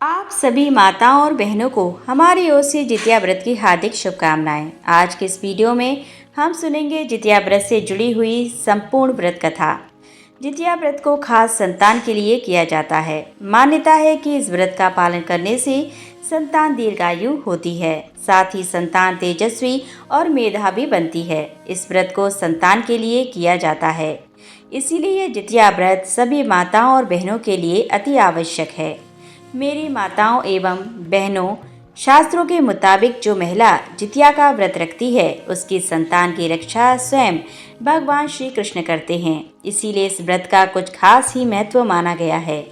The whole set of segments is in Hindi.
आप सभी माताओं और बहनों को हमारी ओर से जितिया व्रत की हार्दिक शुभकामनाएं। आज के इस वीडियो में हम सुनेंगे जितिया व्रत से जुड़ी हुई संपूर्ण व्रत कथा। जितिया व्रत को खास संतान के लिए किया जाता है। मान्यता है कि इस व्रत का पालन करने से संतान दीर्घायु होती है, साथ ही संतान तेजस्वी और मेधावी बनती है। इस व्रत को संतान के लिए किया जाता है, इसीलिए जितिया व्रत सभी माताओं और बहनों के लिए अति आवश्यक है। मेरी माताओं एवं बहनों, शास्त्रों के मुताबिक जो महिला जितिया का व्रत रखती है उसकी संतान की रक्षा स्वयं भगवान श्री कृष्ण करते हैं। इसीलिए इस व्रत का कुछ खास ही महत्व माना गया है।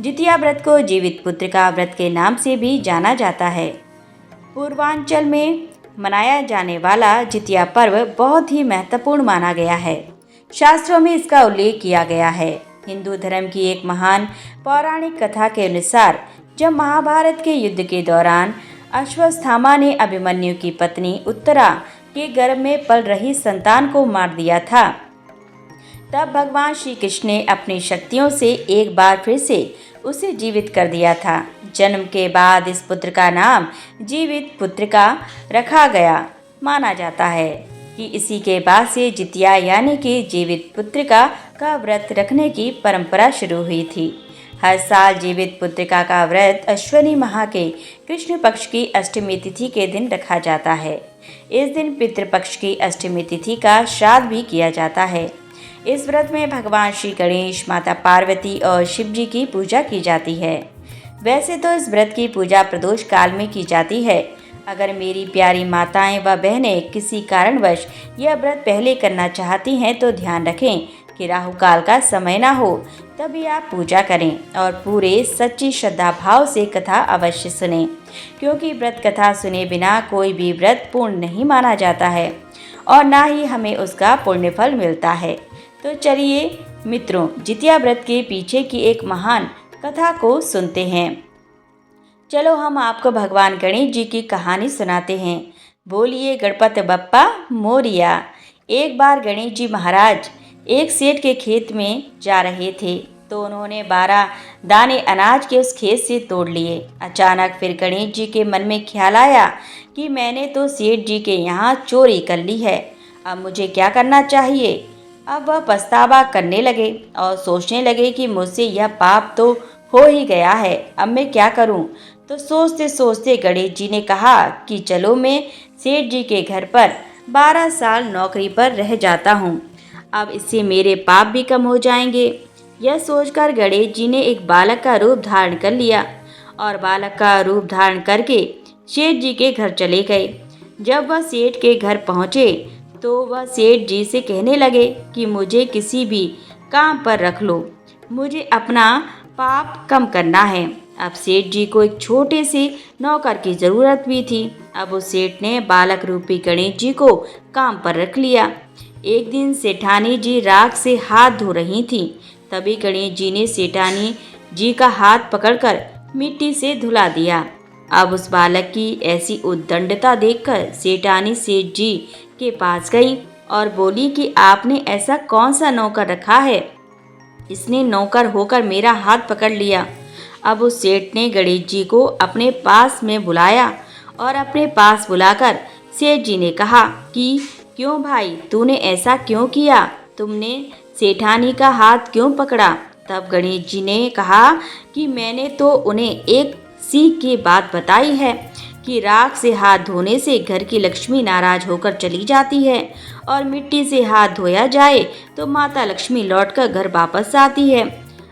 जितिया व्रत को जीवित पुत्र का व्रत के नाम से भी जाना जाता है। पूर्वांचल में मनाया जाने वाला जितिया पर्व बहुत ही महत्वपूर्ण माना गया है। शास्त्रों में इसका उल्लेख किया गया है। हिंदू धर्म की एक महान पौराणिक कथा के अनुसार जब महाभारत के युद्ध के दौरान अश्वत्थामा ने अभिमन्यु की पत्नी उत्तरा के गर्भ में पल रही संतान को मार दिया था, तब भगवान श्री कृष्ण ने अपनी शक्तियों से एक बार फिर से उसे जीवित कर दिया था। जन्म के बाद इस पुत्र का नाम जीवित पुत्र का रखा गया। माना जाता है कि इसी के बाद से जितिया यानी कि जीवित पुत्रिका का व्रत रखने की परंपरा शुरू हुई थी। हर साल जीवित पुत्रिका का व्रत अश्विनी माह के कृष्ण पक्ष की अष्टमी तिथि के दिन रखा जाता है। इस दिन पितृपक्ष की अष्टमी तिथि का श्राद्ध भी किया जाता है। इस व्रत में भगवान श्री गणेश, माता पार्वती और शिव जी की पूजा की जाती है। वैसे तो इस व्रत की पूजा प्रदोष काल में की जाती है। अगर मेरी प्यारी माताएं व बहनें किसी कारणवश यह व्रत पहले करना चाहती हैं तो ध्यान रखें कि राहु काल का समय ना हो, तभी आप पूजा करें और पूरे सच्ची श्रद्धा भाव से कथा अवश्य सुनें, क्योंकि व्रत कथा सुने बिना कोई भी व्रत पूर्ण नहीं माना जाता है और ना ही हमें उसका पुण्य फल मिलता है। तो चलिए मित्रों, जितिया व्रत के पीछे की एक महान कथा को सुनते हैं। चलो हम आपको भगवान गणेश जी की कहानी सुनाते हैं। बोलिए गणपति बप्पा मोरिया। एक बार गणेश जी महाराज एक सेठ के खेत में जा रहे थे तो उन्होंने 12 दाने अनाज के उस खेत से तोड़ लिए। अचानक फिर गणेश जी के मन में ख्याल आया कि मैंने तो सेठ जी के यहाँ चोरी कर ली है, अब मुझे क्या करना चाहिए। अब वह पछतावा करने लगे और सोचने लगे कि मुझसे यह पाप तो हो ही गया है, अब मैं क्या करूं। तो सोचते सोचते गणेश जी ने कहा कि चलो मैं सेठ जी के घर पर 12 साल नौकरी पर रह जाता हूँ, अब इससे मेरे पाप भी कम हो जाएंगे। यह सोचकर गणेश जी ने एक बालक का रूप धारण कर लिया और बालक का रूप धारण करके सेठ जी के घर चले गए। जब वह सेठ के घर पहुँचे तो वह सेठ जी से कहने लगे कि मुझे किसी भी काम पर रख लो, मुझे अपना पाप कम करना है। अब सेठ जी को एक छोटे से नौकर की जरूरत भी थी। अब उस सेठ ने बालक रूपी गणेश जी को काम पर रख लिया। एक दिन सेठानी जी राख से हाथ धो रही थी, तभी गणेश जी ने सेठानी जी का हाथ पकड़कर मिट्टी से धुला दिया। अब उस बालक की ऐसी उद्दंडता देखकर सेठानी सेठ जी के पास गई और बोली कि आपने ऐसा कौन सा नौकर रखा है, इसने नौकर होकर मेरा हाथ पकड़ लिया। अब उस सेठ ने गणेश जी को अपने पास में बुलाया और अपने पास बुलाकर सेठ जी ने कहा कि क्यों भाई, तूने ऐसा क्यों किया, तुमने सेठानी का हाथ क्यों पकड़ा। तब गणेश जी ने कहा कि मैंने तो उन्हें एक सीख की बात बताई है कि राख से हाथ धोने से घर की लक्ष्मी नाराज होकर चली जाती है और मिट्टी से हाथ धोया जाए तो माता लक्ष्मी लौटकर घर वापस आती है।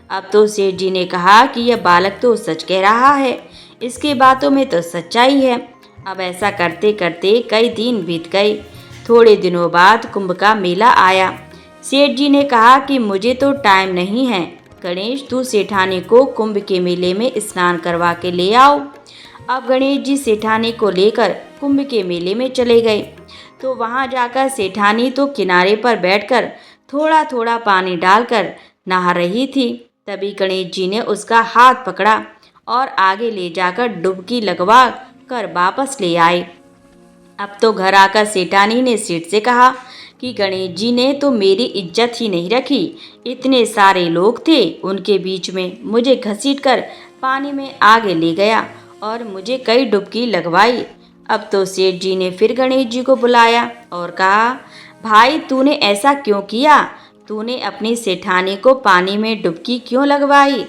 अब तो सेठ जी ने कहा कि यह बालक तो सच कह रहा है, इसकी बातों में तो सच्चाई है। अब ऐसा करते करते कई दिन बीत गए। थोड़े दिनों बाद कुंभ का मेला आया। सेठ जी ने कहा कि मुझे तो टाइम नहीं है, गणेश तू सेठानी को कुंभ के मेले में स्नान करवा के ले आओ। अब गणेश जी सेठानी को लेकर कुंभ के मेले में चले गए तो वहां जाकर सेठानी तो किनारे पर बैठकर थोड़ा थोड़ा पानी डालकर नहा रही थी। तभी गणेश जी ने उसका हाथ पकड़ा और आगे ले जाकर डुबकी लगवा कर वापस ले आए। अब तो घर आकर सेठानी ने सेठ से कहा कि गणेश जी ने तो मेरी इज्जत ही नहीं रखी, इतने सारे लोग थे, उनके बीच में मुझे घसीटकर पानी में आगे ले गया और मुझे कई डुबकी लगवाई। अब तो सेठ जी ने फिर गणेश जी को बुलाया और कहा, भाई तूने ऐसा क्यों किया? तूने अपनी सेठानी को पानी में डुबकी क्यों लगवाई?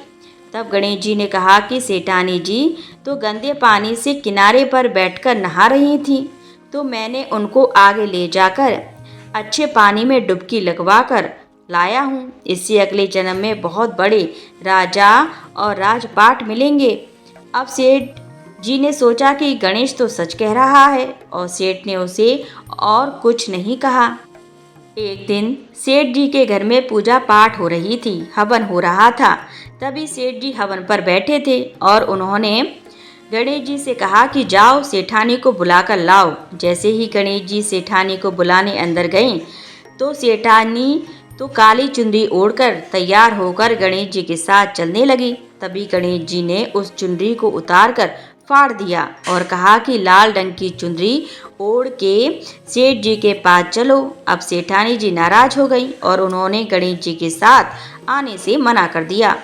तब गणेश जी ने कहा कि सेठानी जी तो गंदे पानी से किनारे पर बैठकर नहा रही थीं, तो मैंने उनको आगे ले जाकर अच्छे पानी में डुबकी लगवाकर लाया हूँ। इससे अगले जन्म में बहुत बड़े राजा और राजपाट मिलेंगे। अब सेठ जी ने सोचा कि गणेश तो सच कह रहा है और सेठ ने उसे और कुछ नहीं कहा। एक दिन सेठ जी के घर में पूजा पाठ हो रही थी, हवन हो रहा था। तभी सेठ जी हवन पर बैठे थे और उन्होंने गणेश जी से कहा कि जाओ सेठानी को बुलाकर लाओ। जैसे ही गणेश जी सेठानी को बुलाने अंदर गए तो सेठानी तो काली चुनरी ओढ़कर तैयार होकर गणेश जी के साथ चलने लगी। तभी गणेश जी ने उस चुनरी को उतारकर फाड़ दिया और कहा कि लाल रंग की चुनरी ओढ़ के सेठ जी के पास चलो। अब सेठानी जी नाराज हो गई और उन्होंने गणेश जी के साथ आने से मना कर दिया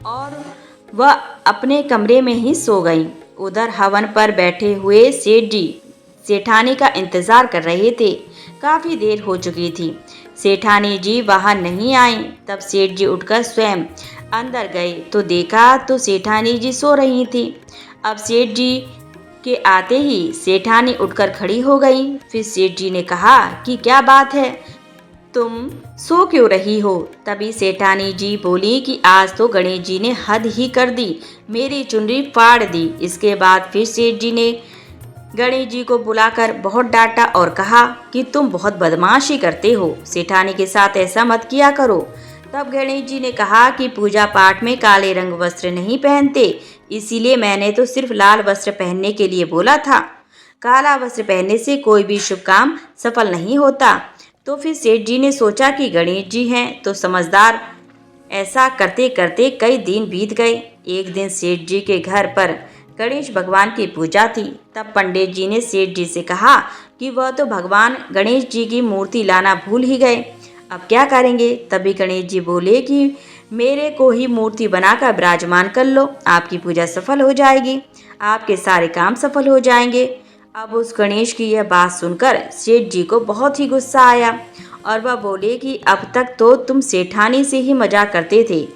और वह अपने कमरे में ही सो गई। उधर हवन पर बैठे हुए सेठ जी सेठानी का इंतजार कर रहे थे। काफी देर हो चुकी थी, सेठानी जी बाहर नहीं आई। तब सेठ जी उठकर स्वयं अंदर गए तो देखा तो सेठानी जी सो रही थी। अब सेठ जी के आते ही सेठानी उठकर खड़ी हो गई। फिर सेठ जी ने कहा कि क्या बात है, तुम सो क्यों रही हो? तभी सेठानी जी बोली कि आज तो गणेश जी ने हद ही कर दी, मेरी चुनरी फाड़ दी। इसके बाद फिर सेठ जी ने गणेश जी को बुलाकर बहुत डांटा और कहा कि तुम बहुत बदमाशी करते हो, सेठानी के साथ ऐसा मत किया करो। तब गणेश जी ने कहा कि पूजा पाठ में काले रंग वस्त्र नहीं पहनते, इसीलिए मैंने तो सिर्फ लाल वस्त्र पहनने के लिए बोला था। काला वस्त्र पहनने से कोई भी शुभ काम सफल नहीं होता। तो फिर सेठ जी ने सोचा कि गणेश जी हैं तो समझदार। ऐसा करते करते कई दिन बीत गए। एक दिन सेठ जी के घर पर गणेश भगवान की पूजा थी। तब पंडित जी ने सेठ जी से कहा कि वह तो भगवान गणेश जी की मूर्ति लाना भूल ही गए, अब क्या करेंगे? तभी गणेश जी बोले कि मेरे को ही मूर्ति बनाकर विराजमान कर लो, आपकी पूजा सफल हो जाएगी, आपके सारे काम सफल हो जाएंगे। अब उस गणेश की यह बात सुनकर सेठ जी को बहुत ही गुस्सा आया और वह बोले कि अब तक तो तुम सेठानी से ही मजाक करते थे,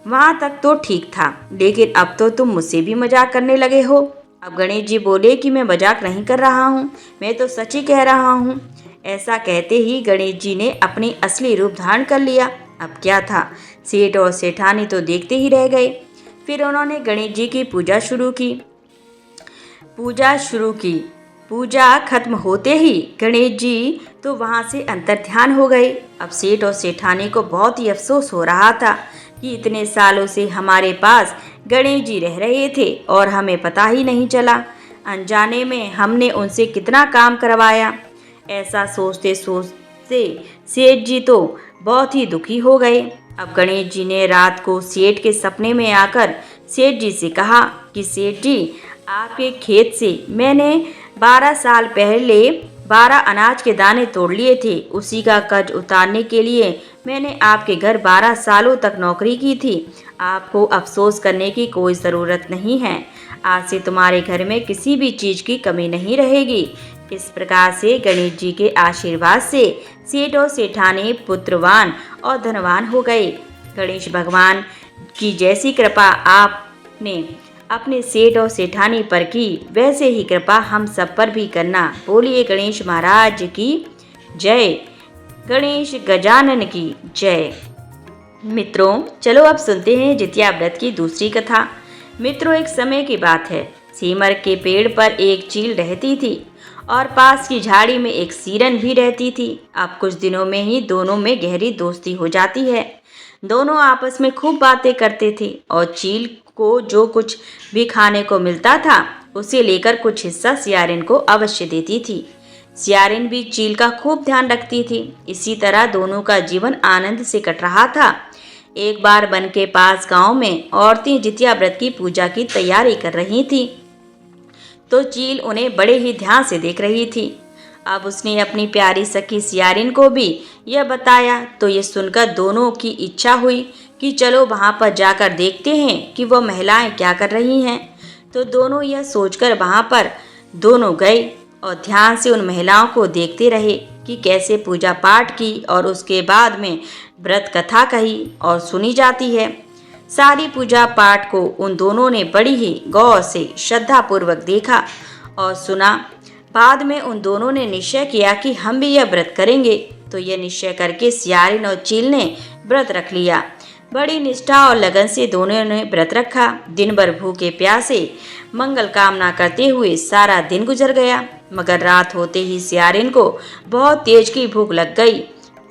वहाँ तक तो ठीक था, लेकिन अब तो तुम मुझसे भी मजाक करने लगे हो। अब गणेश जी बोले कि मैं मजाक नहीं कर रहा हूँ, मैं तो सच ही कह रहा हूँ। ऐसा कहते ही गणेश जी ने अपनी असली रूप धारण कर लिया। अब क्या था, सेठ और सेठानी तो देखते ही रह गए। फिर उन्होंने गणेश जी की पूजा शुरू की। पूजा खत्म होते ही गणेश जी तो वहाँ से अंतर्ध्यान हो गए। अब सेठ और सेठानी को बहुत ही अफसोस हो रहा था कि इतने सालों से हमारे पास गणेश जी रह रहे थे और हमें पता ही नहीं चला, अनजाने में हमने उनसे कितना काम करवाया। ऐसा सोचते सोचते सेठ जी तो बहुत ही दुखी हो गए। अब गणेश जी ने रात को सेठ के सपने में आकर सेठ जी से कहा कि सेठ जी, आपके खेत से मैंने 12 साल पहले 12 अनाज के दाने तोड़ लिए थे, उसी का कर्ज उतारने के लिए मैंने आपके घर 12 सालों तक नौकरी की थी। आपको अफसोस करने की कोई ज़रूरत नहीं है, आज से तुम्हारे घर में किसी भी चीज़ की कमी नहीं रहेगी। इस प्रकार से गणेश जी के आशीर्वाद से सेठ और सेठानी पुत्रवान और धनवान हो गए। गणेश भगवान की जैसी कृपा आपने अपने सेठ और सेठानी पर की, वैसे ही कृपा हम सब पर भी करना। बोलिए गणेश महाराज की जय, गणेश गजानन की जय। मित्रों, चलो अब सुनते हैं जितिया व्रत की दूसरी कथा। मित्रों, एक समय की बात है, सीमर के पेड़ पर एक चील रहती थी और पास की झाड़ी में एक सीरन भी रहती थी। अब कुछ दिनों में ही दोनों में गहरी दोस्ती हो जाती है। दोनों आपस में खूब बातें करते थे और चील को जो कुछ भी खाने को मिलता था उसे लेकर कुछ हिस्सा सियारिन को अवश्य देती थी। सियारिन भी चील का खूब ध्यान रखती थी। इसी तरह दोनों का जीवन आनंद से कट रहा था। एक बार वन के पास गांव में औरतें जितिया व्रत की पूजा की तैयारी कर रही थी, तो चील उन्हें बड़े ही ध्यान से देख रही थी। अब उसने अपनी प्यारी सखी सियारिन को भी यह बताया, तो ये सुनकर दोनों की इच्छा हुई कि चलो वहाँ पर जाकर देखते हैं कि वह महिलाएं क्या कर रही हैं। तो दोनों यह सोचकर वहाँ पर दोनों गए और ध्यान से उन महिलाओं को देखते रहे कि कैसे पूजा पाठ की और उसके बाद में व्रत कथा कही और सुनी जाती है। सारी पूजा पाठ को उन दोनों ने बड़ी ही गौर से श्रद्धापूर्वक देखा और सुना। बाद में उन दोनों ने निश्चय किया कि हम भी यह व्रत करेंगे। तो यह निश्चय करके सियारिन और चील ने व्रत रख लिया। बड़ी निष्ठा और लगन से दोनों ने व्रत रखा। दिन भर भूखे प्यासे मंगल कामना करते हुए सारा दिन गुजर गया। मगर रात होते ही सियारिन को बहुत तेज की भूख लग गई।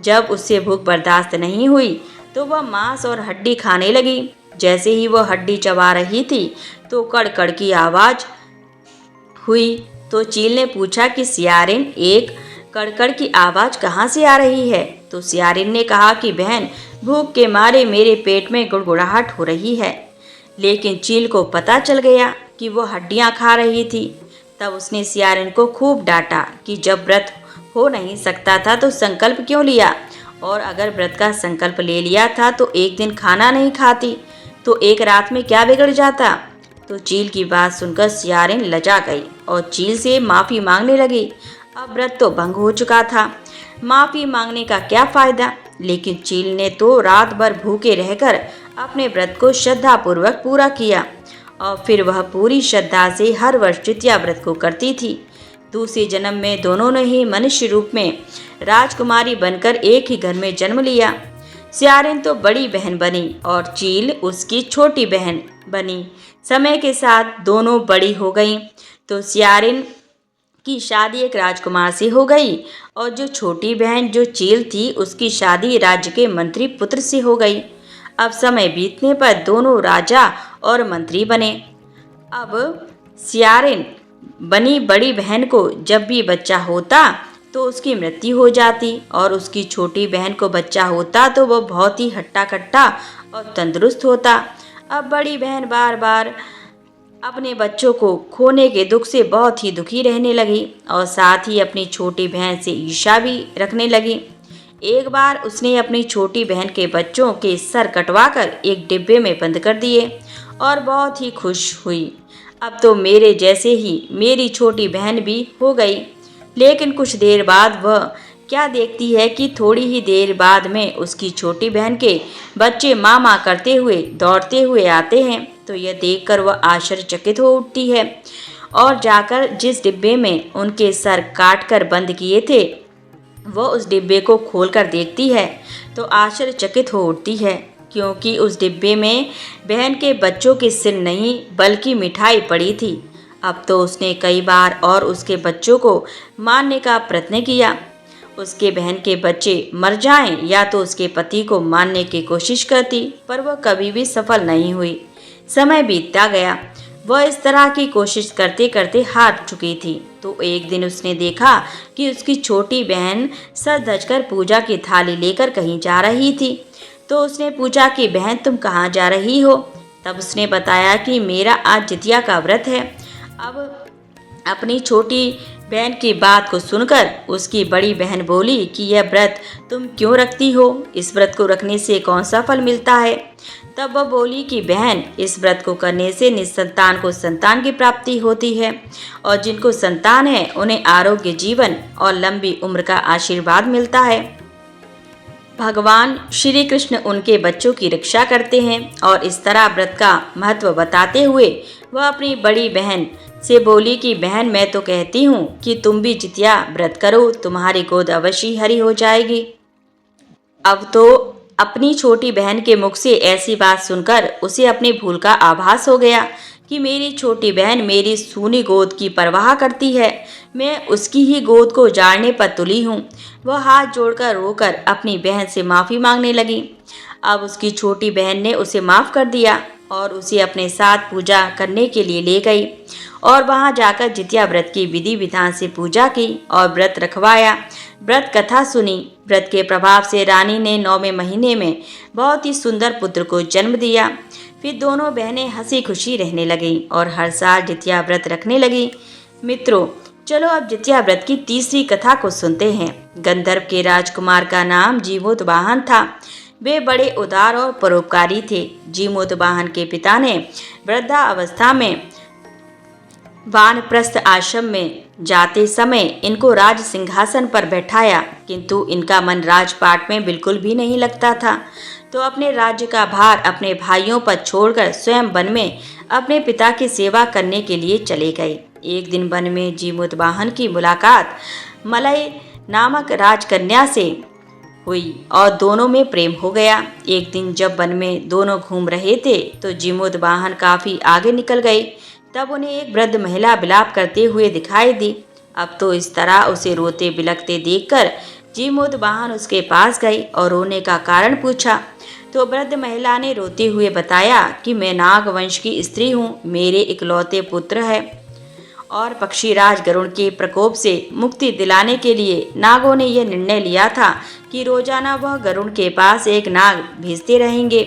जब उससे भूख बर्दाश्त नहीं हुई तो वह मांस और हड्डी खाने लगी। जैसे ही वह हड्डी चबा रही थी तो कड़कड़ की आवाज़ हुई। तो चील ने पूछा कि सियारिन, एक कड़कड़ की आवाज़ कहाँ से आ रही है? तो सियारिन ने कहा कि बहन, भूख के मारे मेरे पेट में गुड़गुड़ाहट हो रही है। लेकिन चील को पता चल गया कि वो हड्डियाँ खा रही थी। तब उसने सियारिन को खूब डांटा कि जब व्रत हो नहीं सकता था तो संकल्प क्यों लिया, और अगर व्रत का संकल्प ले लिया था तो एक दिन खाना नहीं खाती तो एक रात में क्या बिगड़ जाता। तो चील की बात सुनकर सियारिन लजा गई और चील से माफ़ी मांगने लगी। अब व्रत तो भंग हो चुका था, माफ़ी मांगने का क्या फ़ायदा। लेकिन चील ने तो रात भर भूखे रहकर अपने व्रत को श्रद्धापूर्वक पूरा किया और फिर वह पूरी श्रद्धा से हर वर्ष जितिया व्रत को करती थी। दूसरे जन्म में दोनों ने ही मनुष्य रूप में राजकुमारी बनकर एक ही घर में जन्म लिया। सियारिन तो बड़ी बहन बनी और चील उसकी छोटी बहन बनी। समय के साथ दोनों बड़ी हो गईं तो सियारिन की शादी एक राजकुमार से हो गई और जो छोटी बहन जो चील थी उसकी शादी राज्य के मंत्री पुत्र से हो गई। अब समय बीतने पर दोनों राजा और मंत्री बने। अब सियारिन बनी बड़ी बहन को जब भी बच्चा होता तो उसकी मृत्यु हो जाती और उसकी छोटी बहन को बच्चा होता तो वह बहुत ही हट्टा कट्टा और तंदुरुस्त होता। अब बड़ी बहन बार बार अपने बच्चों को खोने के दुख से बहुत ही दुखी रहने लगी और साथ ही अपनी छोटी बहन से ईर्ष्या भी रखने लगी। एक बार उसने अपनी छोटी बहन के बच्चों के सर कटवाकर एक डिब्बे में बंद कर दिए और बहुत ही खुश हुई। अब तो मेरे जैसे ही मेरी छोटी बहन भी हो गई। लेकिन कुछ देर बाद वह क्या देखती है कि थोड़ी ही देर बाद में उसकी छोटी बहन के बच्चे माँ माँ करते हुए दौड़ते हुए आते हैं। तो यह देखकर वह आश्चर्यचकित हो उठती है और जाकर जिस डिब्बे में उनके सर काट कर बंद किए थे वह उस डिब्बे को खोलकर देखती है तो आश्चर्यचकित हो उठती है, क्योंकि उस डिब्बे में बहन के बच्चों के सिर नहीं बल्कि मिठाई पड़ी थी। अब तो उसने कई बार और उसके बच्चों को मारने का प्रयत्न किया। उसके बहन के बच्चे मर जाएं या तो उसके पति को मारने की कोशिश करती, पर वह कभी भी सफल नहीं हुई। समय बीतता गया, वह इस तरह की कोशिश करते करते हार चुकी थी। तो एक दिन उसने देखा कि उसकी छोटी बहन सज धजकर पूजा की थाली लेकर कहीं जा रही थी। तो उसने पूछा कि बहन, तुम कहाँ जा रही हो? तब उसने बताया कि मेरा आज जितिया का व्रत है। अब अपनी छोटी बहन की बात को सुनकर उसकी बड़ी बहन बोली कि यह व्रत तुम क्यों रखती हो? इस व्रत को रखने से कौन सा फल मिलता है? तब वह बोली कि बहन, इस व्रत को करने से निसंतान को संतान की प्राप्ति होती है और जिनको संतान है उन्हें आरोग्य जीवन और लंबी उम्र का आशीर्वाद मिलता है। भगवान श्री कृष्ण उनके बच्चों की रक्षा करते हैं। और इस तरह व्रत का महत्व बताते हुए वह अपनी बड़ी बहन से बोली कि बहन, मैं तो कहती हूँ कि तुम भी जितिया व्रत करो, तुम्हारी गोद अवश्य हरी हो जाएगी। अब तो अपनी छोटी बहन के मुख से ऐसी बात सुनकर उसे अपनी भूल का आभास हो गया कि मेरी छोटी बहन मेरी सूनी गोद की परवाह करती है, मैं उसकी ही गोद को उजाड़ने पर तुली हूँ। वह हाथ जोड़कर रोकर अपनी बहन से माफ़ी मांगने लगी। अब उसकी छोटी बहन ने उसे माफ़ कर दिया और उसे अपने साथ पूजा करने के लिए ले गई और वहां जाकर जितिया व्रत की विधि विधान से पूजा की और व्रत रखवाया। व्रत कथा सुनी। व्रत के प्रभाव से रानी ने 9वें महीने में बहुत ही सुंदर पुत्र को जन्म दिया। फिर दोनों बहनें हंसी खुशी रहने लगीं और हर साल जितिया व्रत रखने लगी। मित्रों, चलो अब जितिया व्रत की तीसरी कथा को सुनते हैं। गंधर्व के राजकुमार का नाम जीवोत्वाहन था। वे बड़े उदार और परोपकारी थे। जीमूतवाहन के पिता ने वृद्धावस्था में वानप्रस्थ आश्रम में जाते समय इनको राज सिंहासन पर बैठाया, किंतु इनका मन राजपाट में बिल्कुल भी नहीं लगता था। तो अपने राज्य का भार अपने भाइयों पर छोड़कर स्वयं वन में अपने पिता की सेवा करने के लिए चले गए। एक दिन वन में जीमूतवाहन की मुलाकात मलय नामक राजकन्या से हुई और दोनों में प्रेम हो गया। एक दिन जब वन में दोनों घूम रहे थे तो जीमूतवाहन काफी आगे निकल गए। तब उन्हें एक वृद्ध महिला विलाप करते हुए दिखाई दी। अब तो इस तरह उसे रोते बिलखते देखकर जीमूतवाहन उसके पास गई और रोने का कारण पूछा। तो वृद्ध महिला ने रोते हुए बताया कि मैं नागवंश की स्त्री हूँ, मेरे इकलौते पुत्र है और पक्षीराज गरुड़ के प्रकोप से मुक्ति दिलाने के लिए नागों ने यह निर्णय लिया था कि रोजाना वह गरुड़ के पास एक नाग भेजते रहेंगे।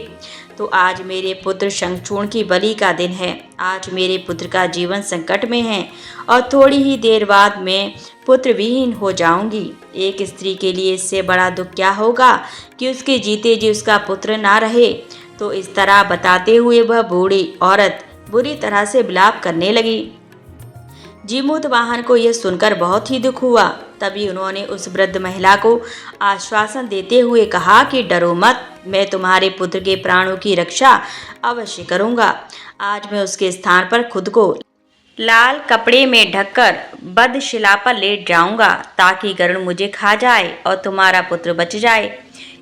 तो आज मेरे पुत्र शंखचूर्ण की बलि का दिन है। आज मेरे पुत्र का जीवन संकट में है और थोड़ी ही देर बाद मैं पुत्र विहीन हो जाऊंगी। एक स्त्री के लिए इससे बड़ा दुख क्या होगा कि उसके जीते जी उसका पुत्र ना रहे। तो इस तरह बताते हुए वह बूढ़ी औरत बुरी तरह से विलाप करने लगी। जीमूतवाहन को यह सुनकर बहुत ही दुख हुआ। तभी उन्होंने उस वृद्ध महिला को आश्वासन देते हुए कहा कि डरो मत, मैं तुम्हारे पुत्र के प्राणों की रक्षा अवश्य करूंगा। आज मैं उसके स्थान पर खुद को लाल कपड़े में ढककर बद्धशिला पर लेट जाऊंगा ताकि गरुड़ मुझे खा जाए और तुम्हारा पुत्र बच जाए।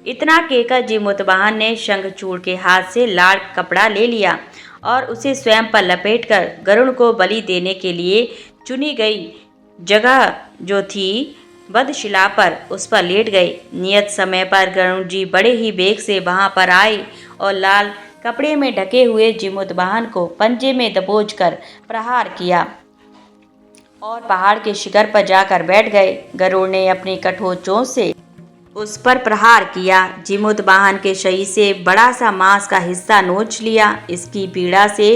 इतना कहकर जीमूतवाहन ने शंखचूड़ के हाथ से लाल कपड़ा ले लिया और उसे स्वयं पर लपेटकर गरुड़ को बलि देने के लिए चुनी गई जगह जो थी बद्धशिला पर उस पर लेट गए। नियत समय पर गरुड़ जी बड़े ही वेग से वहां पर आए और लाल कपड़े में ढके हुए जीमूतवाहन को पंजे में दबोचकर प्रहार किया और पहाड़ के शिखर पर जाकर बैठ गए। गरुड़ ने अपनी कठोर चोंच से उस पर प्रहार किया। जीमूतवाहन के शरीर से बड़ा सा मांस का हिस्सा नोच लिया। इसकी पीड़ा से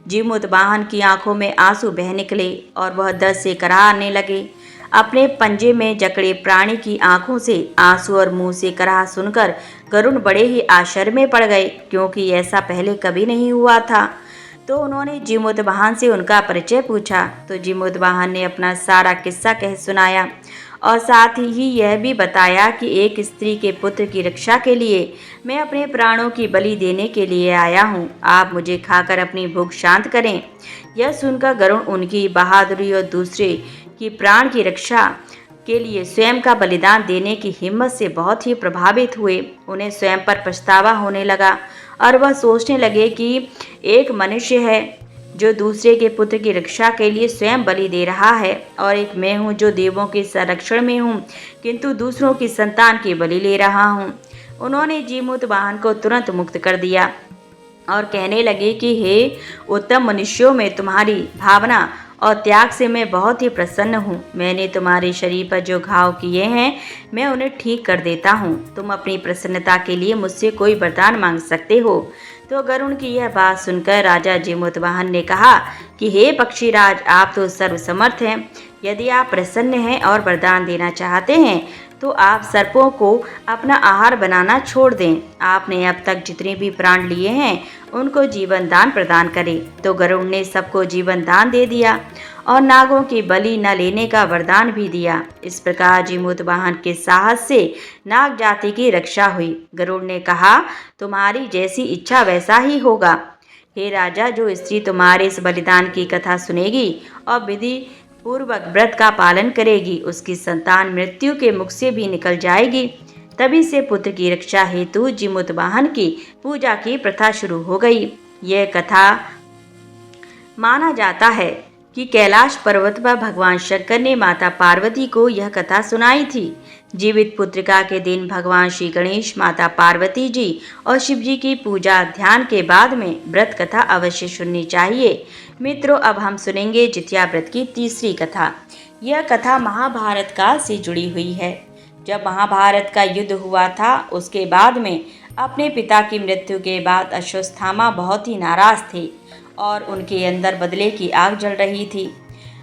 जीमूतवाहन की आंखों में आंसू बह निकले और वह दर्द से कराहने लगे। अपने पंजे में जकड़े प्राणी की आंखों से आंसू और मुंह से कराह सुनकर गरुड़ बड़े ही आश्चर्य में पड़ गए, क्योंकि ऐसा पहले कभी नहीं हुआ था। तो उन्होंने जीमूतवाहन से उनका परिचय पूछा। तो जीमूतवाहन ने अपना सारा किस्सा कह सुनाया और साथ ही यह भी बताया कि एक स्त्री के पुत्र की रक्षा के लिए मैं अपने प्राणों की बलि देने के लिए आया हूँ। आप मुझे खाकर अपनी भूख शांत करें। यह सुनकर गरुड़ उनकी बहादुरी और दूसरे की प्राण की रक्षा के लिए स्वयं का बलिदान देने की हिम्मत से बहुत ही प्रभावित हुए। उन्हें स्वयं पर पछतावा होने लगा और वह सोचने लगे कि एक मनुष्य है जो दूसरे के पुत्र की रक्षा के लिए स्वयं बलि दे रहा है और एक मैं हूँ जो देवों के संरक्षण में हूँ किंतु दूसरों की संतान की बलि ले रहा हूँ। उन्होंने जीमूतवाहन को तुरंत मुक्त कर दिया और कहने लगे कि हे उत्तम मनुष्यों में तुम्हारी भावना और त्याग से मैं बहुत ही प्रसन्न हूँ। मैंने तुम्हारे शरीर पर जो घाव किए हैं मैं उन्हें ठीक कर देता हूँ। तुम अपनी प्रसन्नता के लिए मुझसे कोई वरदान मांग सकते हो। तो गरुड़ की यह बात सुनकर राजा जीमूतवाहन ने कहा कि हे पक्षीराज, आप तो सर्वसमर्थ हैं। यदि आप प्रसन्न हैं और वरदान देना चाहते हैं तो आप सर्पों को अपना आहार बनाना छोड़ दें। आपने अब तक जितने भी प्राण लिए हैं उनको जीवन दान प्रदान करें। तो गरुड़ ने सबको जीवन दान दे दिया और नागों की बलि न लेने का वरदान भी दिया। इस प्रकार जीमूतवाहन के साहस से नाग जाति की रक्षा हुई। गरुड़ ने कहा, तुम्हारी जैसी इच्छा वैसा ही होगा। हे राजा, जो स्त्री तुम्हारे इस बलिदान की कथा सुनेगी और विधि पूर्वक व्रत का पालन करेगी उसकी संतान मृत्यु के मुख से भी निकल जाएगी। तभी से पुत्र की रक्षा हेतु जीमूतवाहन की पूजा की प्रथा शुरू हो गई। यह कथा माना जाता है कि कैलाश पर्वत पर भगवान शंकर ने माता पार्वती को यह कथा सुनाई थी। जीवित पुत्रिका के दिन भगवान श्री गणेश, माता पार्वती जी और शिव जी की पूजा ध्यान के बाद में व्रत कथा अवश्य सुननी चाहिए। मित्रों, अब हम सुनेंगे जितिया व्रत की तीसरी कथा। यह कथा महाभारत काल से जुड़ी हुई है। जब महाभारत का युद्ध हुआ था उसके बाद में अपने पिता की मृत्यु के बाद अश्वत्थामा बहुत ही नाराज थे और उनके अंदर बदले की आग जल रही थी।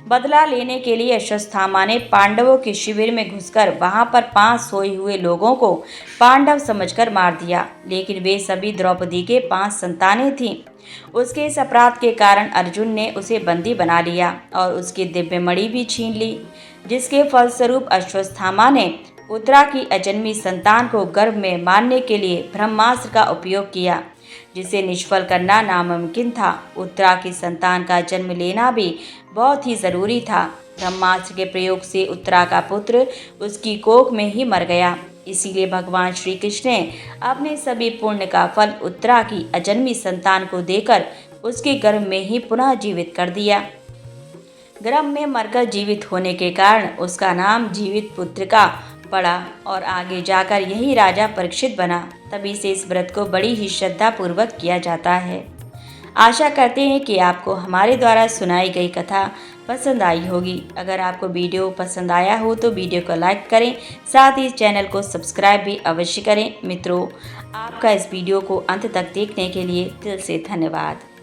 बदला लेने के लिए अश्वत्थामा ने पांडवों के शिविर में घुसकर वहां पर 5 सोए हुए लोगों को पांडव समझकर मार दिया, लेकिन वे सभी द्रौपदी के 5 संतानें थीं। उसके इस अपराध के कारण अर्जुन ने उसे बंदी बना लिया और उसकी दिव्य मणि भी छीन ली, जिसके फलस्वरूप अश्वत्थामा ने उत्तरा की अजन्मी संतान को गर्भ में मारने के लिए ब्रह्मास्त्र का उपयोग किया, जिसे निष्फल करना नामुमकिन था। उत्तरा की संतान का जन्म लेना भी बहुत ही जरूरी था। ब्रह्मास्त्र के प्रयोग से उत्तरा का पुत्र उसकी कोख में ही मर गया। इसीलिए भगवान श्री कृष्ण ने अपने सभी पुण्य का फल उत्तरा की अजन्मी संतान को देकर उसके गर्भ में ही पुनः जीवित कर दिया। गर्भ में मरकर जीवित होने के कारण उसका नाम जीवित पुत्रिका पड़ा और आगे जाकर यही राजा परीक्षित बना। तभी से इस व्रत को बड़ी ही श्रद्धा पूर्वक किया जाता है। आशा करते हैं कि आपको हमारे द्वारा सुनाई गई कथा पसंद आई होगी। अगर आपको वीडियो पसंद आया हो तो वीडियो को लाइक करें, साथ ही इस चैनल को सब्सक्राइब भी अवश्य करें। मित्रों, आपका इस वीडियो को अंत तक देखने के लिए दिल से धन्यवाद।